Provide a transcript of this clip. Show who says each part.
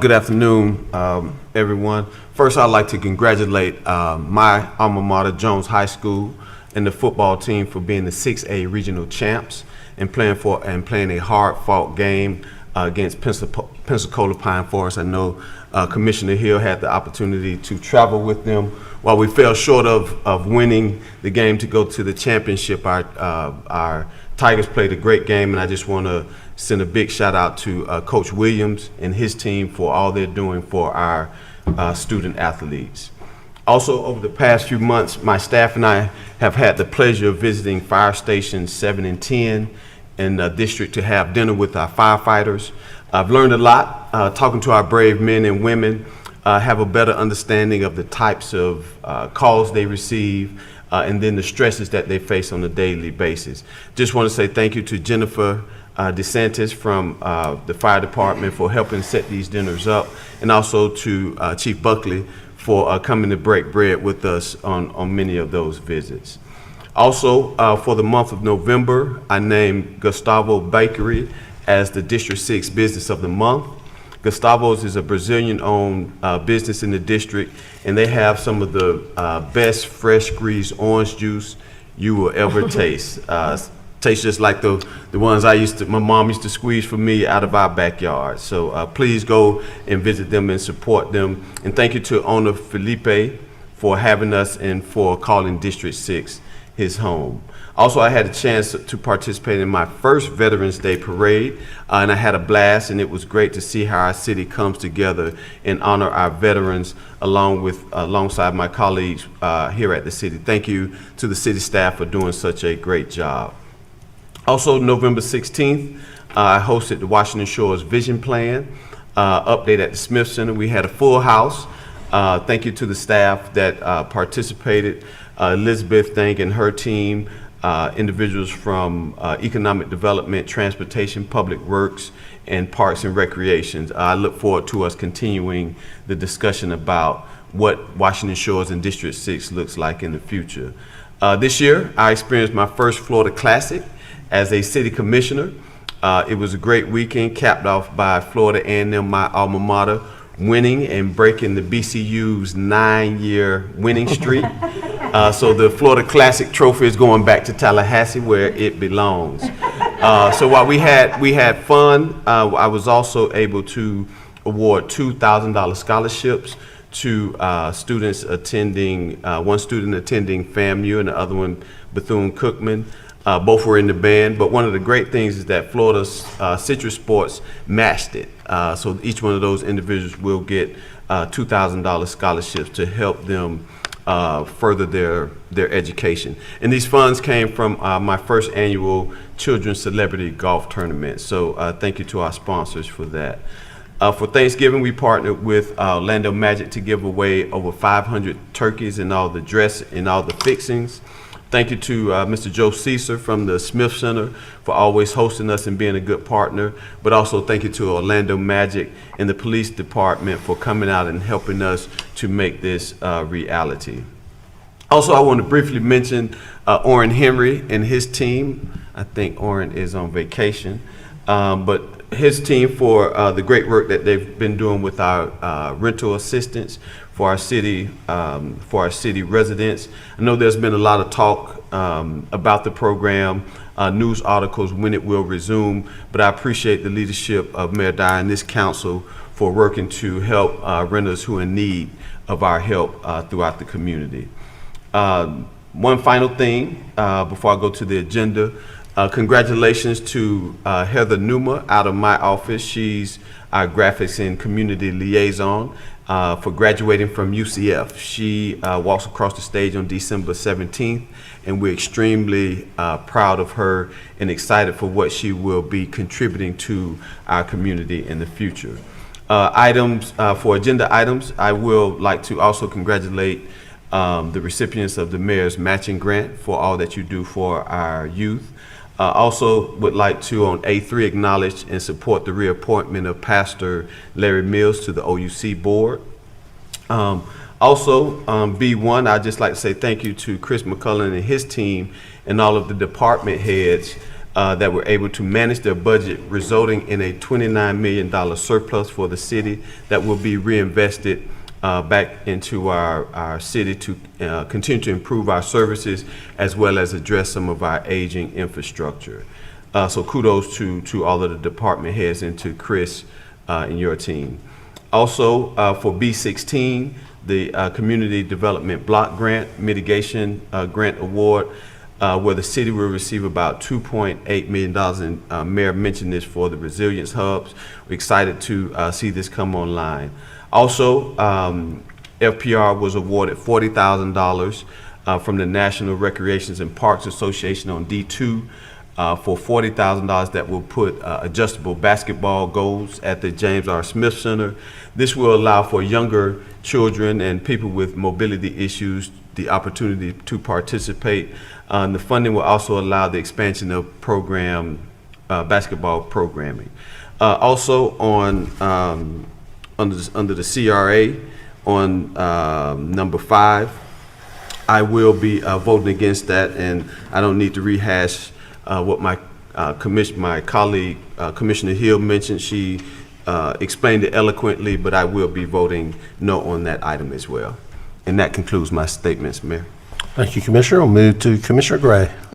Speaker 1: Good afternoon, everyone. First, I'd like to congratulate my alma mater, Jones High School, and the football team for being the 6A regional champs and playing a hard-fought game against Pensacola Pine Forest. I know Commissioner Hill had the opportunity to travel with them. While we fell short of winning the game to go to the championship, our Tigers played a great game, and I just want to send a big shout out to Coach Williams and his team for all they're doing for our student athletes. Also, over the past few months, my staff and I have had the pleasure of visiting fire stations 7 and 10 in the district to have dinner with our firefighters. I've learned a lot talking to our brave men and women, have a better understanding of the types of calls they receive, and then the stresses that they face on a daily basis. Just want to say thank you to Jennifer DeSantis from the fire department for helping set these dinners up, and also to Chief Buckley for coming to break bread with us on many of those visits. Also, for the month of November, I named Gustavo Bakery as the District 6 Business of the Month. Gustavo's is a Brazilian-owned business in the district, and they have some of the best fresh squeezed orange juice you will ever taste. Tastes just like the ones my mom used to squeeze for me out of our backyard. So please go and visit them and support them. And thank you to owner Felipe for having us and for calling District 6 his home. Also, I had a chance to participate in my first Veterans Day parade, and I had a blast, and it was great to see how our city comes together and honor our veterans alongside my colleagues here at the city. Thank you to the city staff for doing such a great job. Also, November 16th, I hosted the Washington Shores Vision Plan update at the Smith Center. We had a full house. Thank you to the staff that participated. Elizabeth Thank and her team, individuals from economic development, transportation, public works, and parks and recreations. I look forward to us continuing the discussion about what Washington Shores and District 6 looks like in the future. This year, I experienced my first Florida Classic as a city commissioner. It was a great weekend, capped off by Florida A&M, my alma mater, winning and breaking the BCU's 9-year winning streak. So the Florida Classic trophy is going back to Tallahassee, where it belongs. So while we had fun, I was also able to award $2,000 scholarships to students attending, one student attending FAMU and the other one Bethune-Cookman. Both were in the band, but one of the great things is that Florida's Citrus Sports matched it. So each one of those individuals will get $2,000 scholarships to help them further their education. And these funds came from my first annual Children's Celebrity Golf Tournament. So thank you to our sponsors for that. For Thanksgiving, we partnered with Orlando Magic to give away over 500 turkeys and all the dress and all the fixings. Thank you to Mr. Joe Caesar from the Smith Center for always hosting us and being a good partner. But also thank you to Orlando Magic and the police department for coming out and helping us to make this reality. Also, I want to briefly mention Orrin Henry and his team. I think Orrin is on vacation, but his team for the great work that they've been doing with our rental assistance for our city residents. I know there's been a lot of talk about the program, news articles when it will resume, but I appreciate the leadership of Mayor Dyer and this council for working to help renters who are in need of our help throughout the community. One final thing before I go to the agenda. Congratulations to Heather Numa out of my office. She's our graphics and community liaison for graduating from UCF. She walks across the stage on December 17th, and we're extremely proud of her and excited for what she will be contributing to our community in the future. For agenda items, I will like to also congratulate the recipients of the Mayor's Matching Grant for all that you do for our youth. Also would like to, on A3, acknowledge and support the reappointment of Pastor Larry Mills to the OUC board. B1, I'd just like to say thank you to Chris McCullen and his team and all of the department heads that were able to manage their budget, resulting in a $29 million surplus for the city that will be reinvested back into our city to continue to improve our services as well as address some of our aging infrastructure. So kudos to all of the department heads and to Chris and your team. Also, for B16, the Community Development Block Grant Mitigation Grant Award, where the city will receive about $2.8 million, and Mayor mentioned this for the Resilience Hubs. We're excited to see this come online. Also, FPR was awarded $40,000 from the National Recreations and Parks Association on D2 for $40,000 that will put adjustable basketball goals at the James R. Smith Center. This will allow for younger children and people with mobility issues the opportunity to participate. The funding will also allow the expansion of basketball programming. Also under the CRA on number 5, I will be voting against that, and I don't need to rehash what my colleague, Commissioner Hill, mentioned. She explained it eloquently, but I will be voting no on that item as well. And that concludes my statements, Mayor.
Speaker 2: Thank you, Commissioner. We'll move to Commissioner Gray.